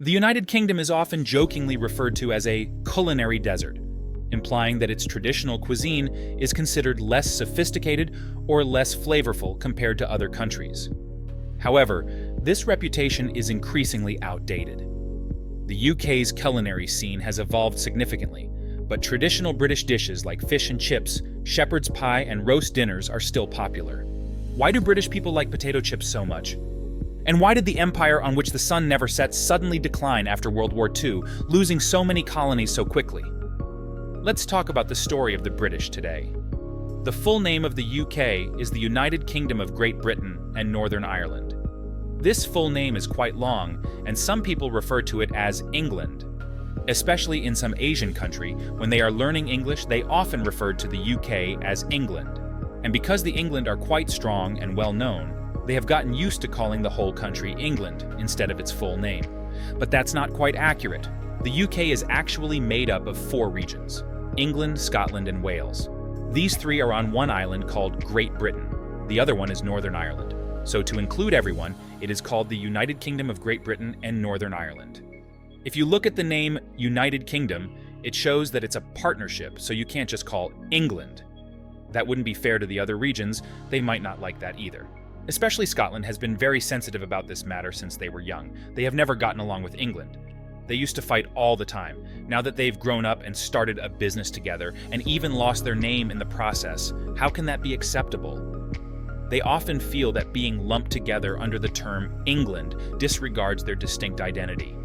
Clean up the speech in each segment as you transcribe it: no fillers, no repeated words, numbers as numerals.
The United Kingdom is often jokingly referred to as a culinary desert, implying that its traditional cuisine is considered less sophisticated or less flavorful compared to other countries. However, this reputation is increasingly outdated. The UK's culinary scene has evolved significantly, but traditional British dishes like fish and chips, shepherd's pie, and roast dinners are still popular. Why do British people like potato chips so much? And why did the empire on which the sun never sets suddenly decline after World War II, losing so many colonies so quickly? Let's talk about the story of the British today. The full name of the UK is the United Kingdom of Great Britain and Northern Ireland. This full name is quite long, and some people refer to it as England. Especially in some Asian country, when they are learning English, they often refer to the UK as England. And because the England are quite strong and well known, they have gotten used to calling the whole country England instead of its full name. But that's not quite accurate. The UK is actually made up of 4 regions: England, Scotland, and Wales. These 3 are on one island called Great Britain. The other one is Northern Ireland. So to include everyone, it is called the United Kingdom of Great Britain and Northern Ireland. If you look at the name United Kingdom, it shows that it's a partnership, so you can't just call England. That wouldn't be fair to the other regions. They might not like that either. Especially Scotland has been very sensitive about this matter since they were young. They have never gotten along with England. They used to fight all the time. Now that they've grown up and started a business together, and even lost their name in the process, how can that be acceptable? They often feel that being lumped together under the term England disregards their distinct identity.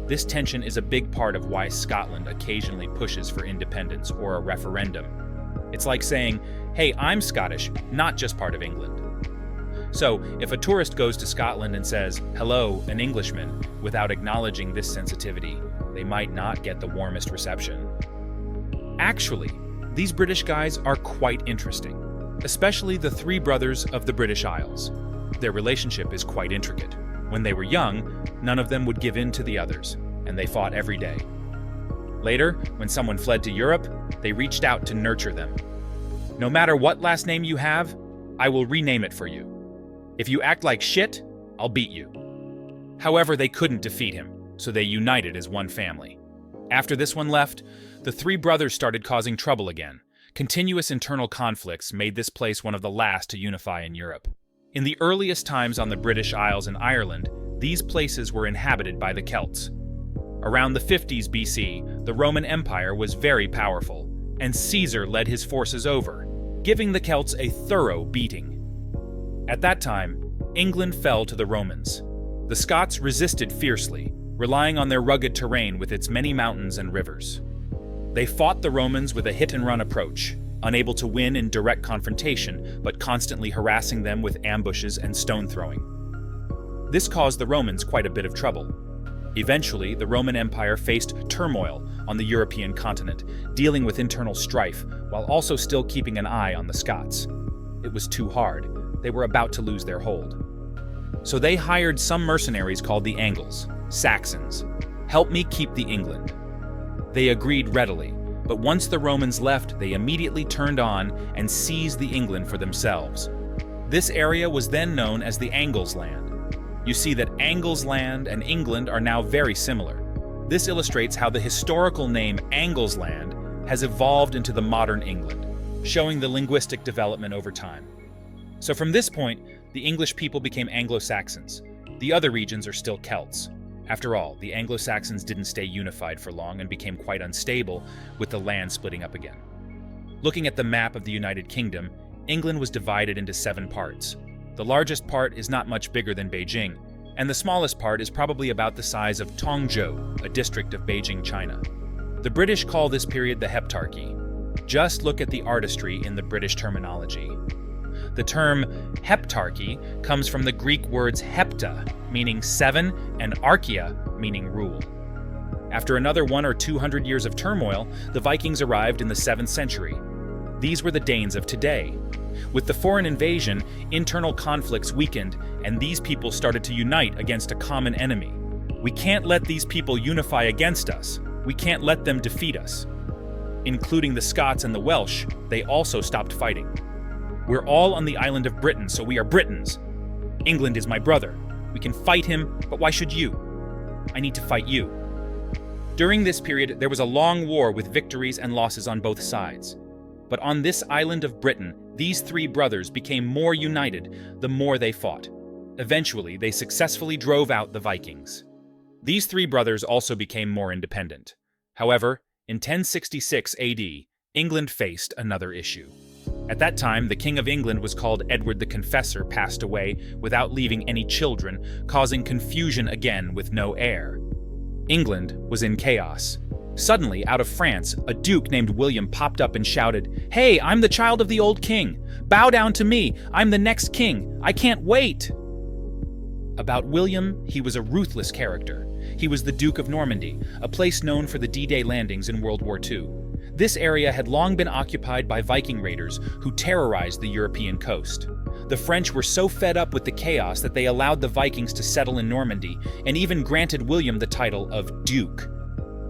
This tension is a big part of why Scotland occasionally pushes for independence or a referendum. It's like saying, hey, I'm Scottish, not just part of England. So, if a tourist goes to Scotland and says, hello, an Englishman, without acknowledging this sensitivity, they might not get the warmest reception. Actually, these British guys are quite interesting, especially the 3 brothers of the British Isles. Their relationship is quite intricate. When they were young, none of them would give in to the others, and they fought every day. Later, when someone fled to Europe, they reached out to nurture them. No matter what last name you have, I will rename it for you. If you act like shit, I'll beat you. However, they couldn't defeat him, so they united as one family. After this one left, the 3 brothers started causing trouble again. Continuous internal conflicts made this place one of the last to unify in Europe. In the earliest times on the British Isles and Ireland, these places were inhabited by the Celts. Around the 50s BC, the Roman Empire was very powerful, and Caesar led his forces over, giving the Celts a thorough beating. At that time, England fell to the Romans. The Scots resisted fiercely, relying on their rugged terrain with its many mountains and rivers. They fought the Romans with a hit-and-run approach, unable to win in direct confrontation, but constantly harassing them with ambushes and stone throwing. This caused the Romans quite a bit of trouble. Eventually, the Roman Empire faced turmoil on the European continent, dealing with internal strife, while also still keeping an eye on the Scots. It was too hard. They were about to lose their hold. So they hired some mercenaries called the Angles, Saxons. Help me keep the England. They agreed readily, but once the Romans left, they immediately turned on and seized the England for themselves. This area was then known as the Angles Land. You see that Angles Land and England are now very similar. This illustrates how the historical name Angles Land has evolved into the modern England, showing the linguistic development over time. So from this point, the English people became Anglo-Saxons. The other regions are still Celts. After all, the Anglo-Saxons didn't stay unified for long and became quite unstable, with the land splitting up again. Looking at the map of the United Kingdom, England was divided into 7 parts. The largest part is not much bigger than Beijing, and the smallest part is probably about the size of Tongzhou, a district of Beijing, China. The British call this period the Heptarchy. Just look at the artistry in the British terminology. The term heptarchy comes from the Greek words hepta, meaning 7, and archaea, meaning rule. After another 100 or 200 years of turmoil, the Vikings arrived in the 7th century. These were the Danes of today. With the foreign invasion, internal conflicts weakened, and these people started to unite against a common enemy. We can't let these people unify against us. We can't let them defeat us. Including the Scots and the Welsh, they also stopped fighting. We're all on the island of Britain, so we are Britons. England is my brother. We can fight him, but why should you? I need to fight you." During this period, there was a long war with victories and losses on both sides. But on this island of Britain, these three brothers became more united the more they fought. Eventually, they successfully drove out the Vikings. These three brothers also became more independent. However, in 1066 AD, England faced another issue. At that time, the King of England was called Edward the Confessor passed away without leaving any children, causing confusion again with no heir. England was in chaos. Suddenly, out of France, a duke named William popped up and shouted, "Hey, I'm the child of the old king! Bow down to me! I'm the next king! I can't wait!" About William, he was a ruthless character. He was the Duke of Normandy, a place known for the D-Day landings in World War II. This area had long been occupied by Viking raiders who terrorized the European coast. The French were so fed up with the chaos that they allowed the Vikings to settle in Normandy and even granted William the title of Duke.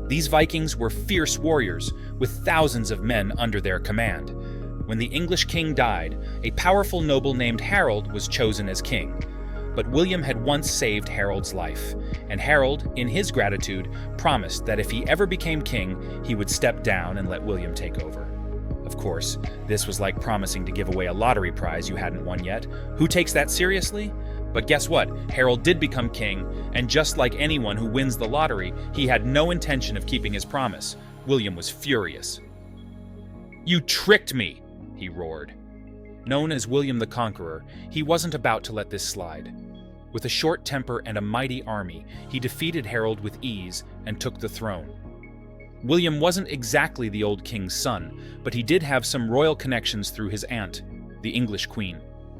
These Vikings were fierce warriors with thousands of men under their command. When the English king died, a powerful noble named Harold was chosen as king. But William had once saved Harold's life, and Harold, in his gratitude, promised that if he ever became king, he would step down and let William take over. Of course, this was like promising to give away a lottery prize you hadn't won yet. Who takes that seriously? But guess what? Harold did become king, and just like anyone who wins the lottery, he had no intention of keeping his promise. William was furious. "You tricked me!" he roared. Known as William the Conqueror, he wasn't about to let this slide. With a short temper and a mighty army, he defeated Harold with ease and took the throne. William wasn't exactly the old king's son, but he did have some royal connections through his aunt, the English queen.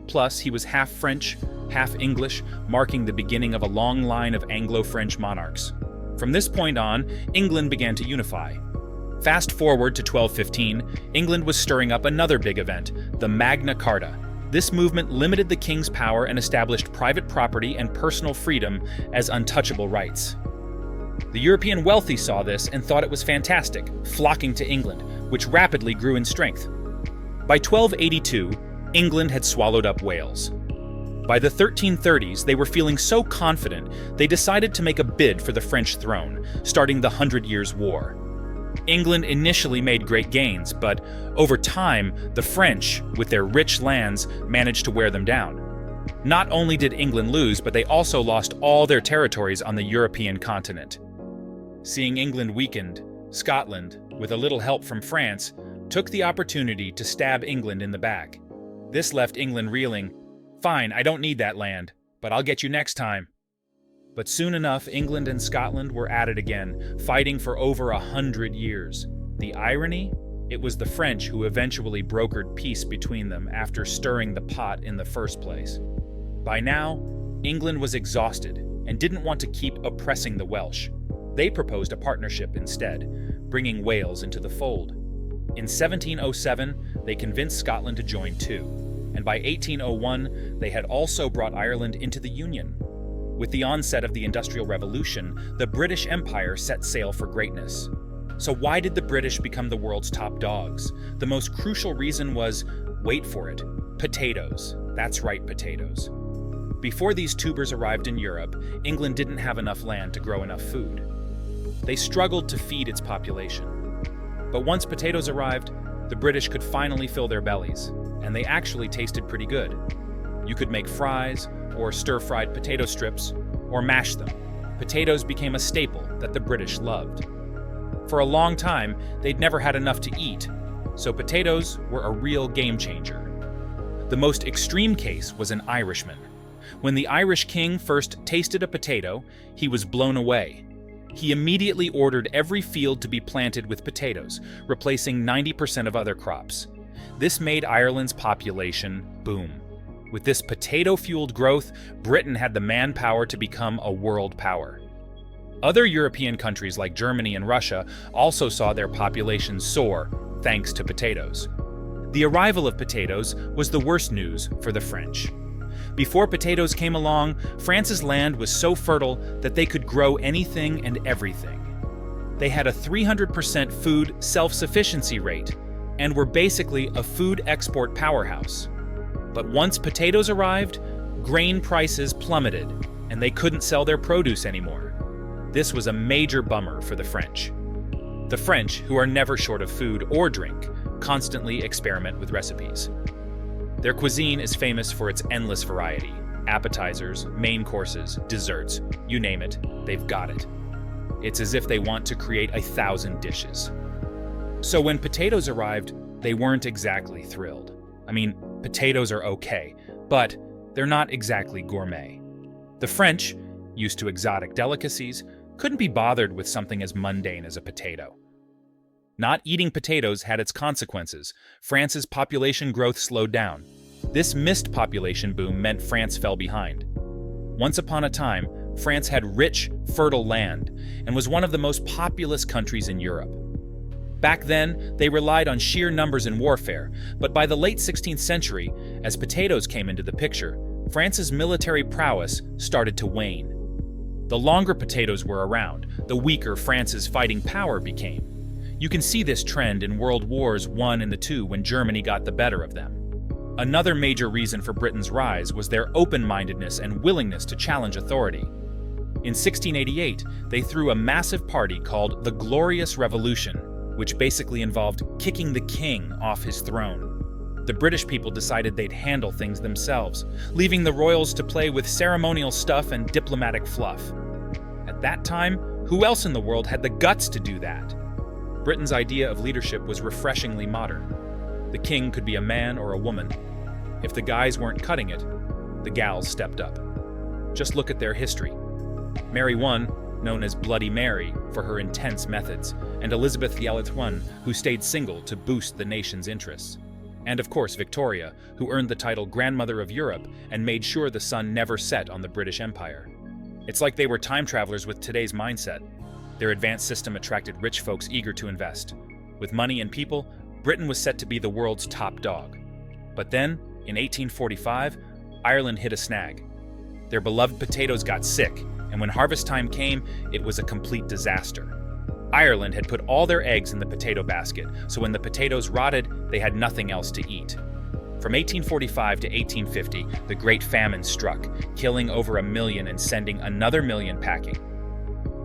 Plus, he was half French, half English, marking the beginning of a long line of Anglo-French monarchs. From this point on, England began to unify. Fast forward to 1215, England was stirring up another big event, the Magna Carta. This movement limited the king's power and established private property and personal freedom as untouchable rights. The European wealthy saw this and thought it was fantastic, flocking to England, which rapidly grew in strength. By 1282, England had swallowed up Wales. By the 1330s, they were feeling so confident, they decided to make a bid for the French throne, starting the 100 Years' War. England initially made great gains, but over time, the French, with their rich lands, managed to wear them down. Not only did England lose, but they also lost all their territories on the European continent. Seeing England weakened, Scotland, with a little help from France, took the opportunity to stab England in the back. This left England reeling. "Fine, I don't need that land, but I'll get you next time." But soon enough, England and Scotland were at it again, fighting for over 100 years. The irony? It was the French who eventually brokered peace between them after stirring the pot in the first place. By now, England was exhausted and didn't want to keep oppressing the Welsh. They proposed a partnership instead, bringing Wales into the fold. In 1707, they convinced Scotland to join too, and by 1801, they had also brought Ireland into the Union. With the onset of the Industrial Revolution, the British Empire set sail for greatness. So why did the British become the world's top dogs? The most crucial reason was, wait for it, potatoes. That's right, potatoes. Before these tubers arrived in Europe, England didn't have enough land to grow enough food. They struggled to feed its population. But once potatoes arrived, the British could finally fill their bellies, and they actually tasted pretty good. You could make fries, or stir-fried potato strips, or mash them. Potatoes became a staple that the British loved. For a long time, they'd never had enough to eat, so potatoes were a real game changer. The most extreme case was an Irishman. When the Irish king first tasted a potato, he was blown away. He immediately ordered every field to be planted with potatoes, replacing 90% of other crops. This made Ireland's population boom. With this potato-fueled growth, Britain had the manpower to become a world power. Other European countries like Germany and Russia also saw their populations soar, thanks to potatoes. The arrival of potatoes was the worst news for the French. Before potatoes came along, France's land was so fertile that they could grow anything and everything. They had a 300% food self-sufficiency rate, and were basically a food export powerhouse. But once potatoes arrived, grain prices plummeted, and they couldn't sell their produce anymore. This was a major bummer for the French. The French, who are never short of food or drink, constantly experiment with recipes. Their cuisine is famous for its endless variety. Appetizers, main courses, desserts, you name it, they've got it. It's as if they want to create 1,000 dishes. So when potatoes arrived, they weren't exactly thrilled. I mean, potatoes are okay, but they're not exactly gourmet. The French, used to exotic delicacies, couldn't be bothered with something as mundane as a potato. Not eating potatoes had its consequences. France's population growth slowed down. This missed population boom meant France fell behind. Once upon a time, France had rich, fertile land and was one of the most populous countries in Europe. Back then, they relied on sheer numbers in warfare, but by the late 16th century, as potatoes came into the picture, France's military prowess started to wane. The longer potatoes were around, the weaker France's fighting power became. You can see this trend in World Wars I and II when Germany got the better of them. Another major reason for Britain's rise was their open-mindedness and willingness to challenge authority. In 1688, they threw a massive party called the Glorious Revolution, which basically involved kicking the king off his throne. The British people decided they'd handle things themselves, leaving the royals to play with ceremonial stuff and diplomatic fluff. At that time, who else in the world had the guts to do that? Britain's idea of leadership was refreshingly modern. The king could be a man or a woman. If the guys weren't cutting it, the gals stepped up. Just look at their history. Mary I, known as Bloody Mary for her intense methods, and Elizabeth I, who stayed single to boost the nation's interests. And of course Victoria, who earned the title Grandmother of Europe and made sure the sun never set on the British Empire. It's like they were time travelers with today's mindset. Their advanced system attracted rich folks eager to invest. With money and people, Britain was set to be the world's top dog. But then, in 1845, Ireland hit a snag. Their beloved potatoes got sick, and when harvest time came, it was a complete disaster. Ireland had put all their eggs in the potato basket, so when the potatoes rotted, they had nothing else to eat. From 1845 to 1850, the Great Famine struck, killing over 1 million and sending another million packing.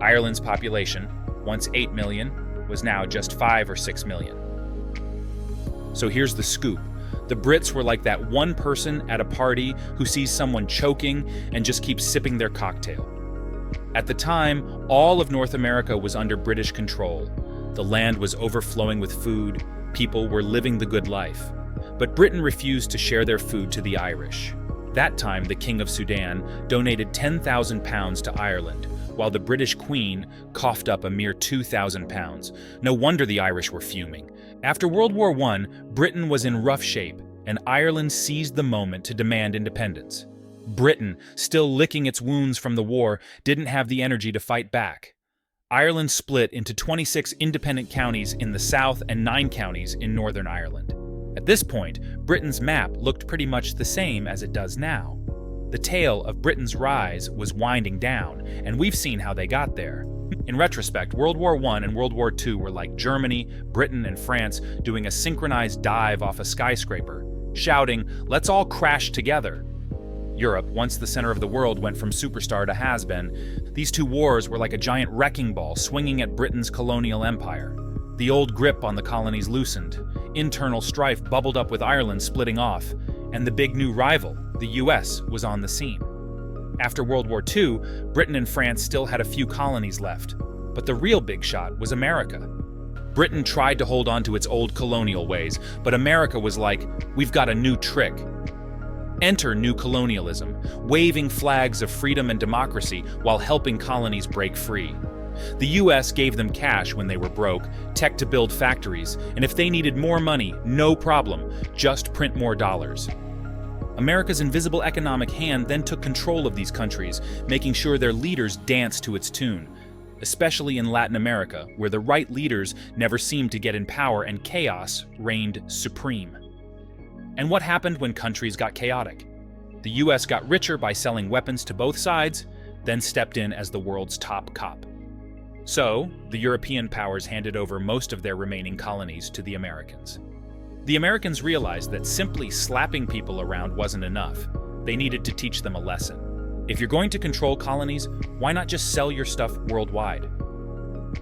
Ireland's population, once 8 million, was now just 5 or 6 million. So here's the scoop. The Brits were like that one person at a party who sees someone choking and just keeps sipping their cocktail. At the time, all of North America was under British control. The land was overflowing with food, people were living the good life. But Britain refused to share their food to the Irish. That time, the King of Sudan donated £10,000 to Ireland, while the British Queen coughed up a mere £2,000. No wonder the Irish were fuming. After World War I, Britain was in rough shape, and Ireland seized the moment to demand independence. Britain, still licking its wounds from the war, didn't have the energy to fight back. Ireland split into 26 independent counties in the south and 9 counties in Northern Ireland. At this point, Britain's map looked pretty much the same as it does now. The tale of Britain's rise was winding down, and we've seen how they got there. In retrospect, World War I and World War II were like Germany, Britain, and France doing a synchronized dive off a skyscraper, shouting, "Let's all crash together." Europe, once the center of the world, went from superstar to has-been. These two wars were like a giant wrecking ball swinging at Britain's colonial empire. The old grip on the colonies loosened, internal strife bubbled up with Ireland splitting off, and the big new rival, the US, was on the scene. After World War II, Britain and France still had a few colonies left, but the real big shot was America. Britain tried to hold on to its old colonial ways, but America was like, "We've got a new trick." Enter new colonialism, waving flags of freedom and democracy while helping colonies break free. The US gave them cash when they were broke, tech to build factories, and if they needed more money, no problem, just print more dollars. America's invisible economic hand then took control of these countries, making sure their leaders danced to its tune, especially in Latin America, where the right leaders never seemed to get in power and chaos reigned supreme. And what happened when countries got chaotic? The US got richer by selling weapons to both sides, then stepped in as the world's top cop. So, the European powers handed over most of their remaining colonies to the Americans. The Americans realized that simply slapping people around wasn't enough. They needed to teach them a lesson. If you're going to control colonies, why not just sell your stuff worldwide?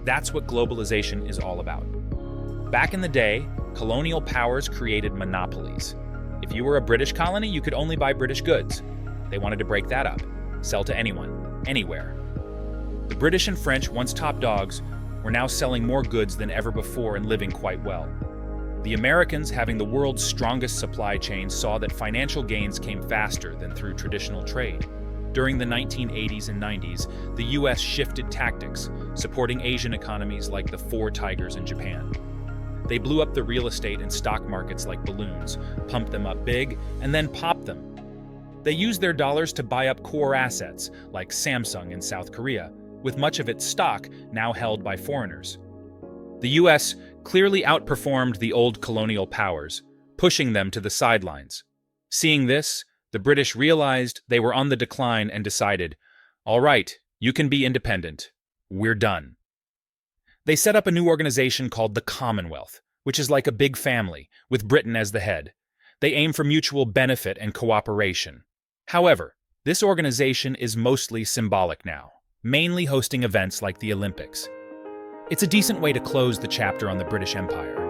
That's what globalization is all about. Back in the day, colonial powers created monopolies. If you were a British colony, you could only buy British goods. They wanted to break that up, sell to anyone, anywhere. The British and French, once top dogs, were now selling more goods than ever before and living quite well. The Americans, having the world's strongest supply chain, saw that financial gains came faster than through traditional trade. During the 1980s and 90s, the US shifted tactics, supporting Asian economies like the Four Tigers in Japan. They blew up the real estate and stock markets like balloons, pumped them up big, and then popped them. They used their dollars to buy up core assets, like Samsung in South Korea, with much of its stock now held by foreigners. The US clearly outperformed the old colonial powers, pushing them to the sidelines. Seeing this, the British realized they were on the decline and decided, all right, you can be independent. We're done. They set up a new organization called the Commonwealth, which is like a big family, with Britain as the head. They aim for mutual benefit and cooperation. However, this organization is mostly symbolic now, mainly hosting events like the Olympics. It's a decent way to close the chapter on the British Empire.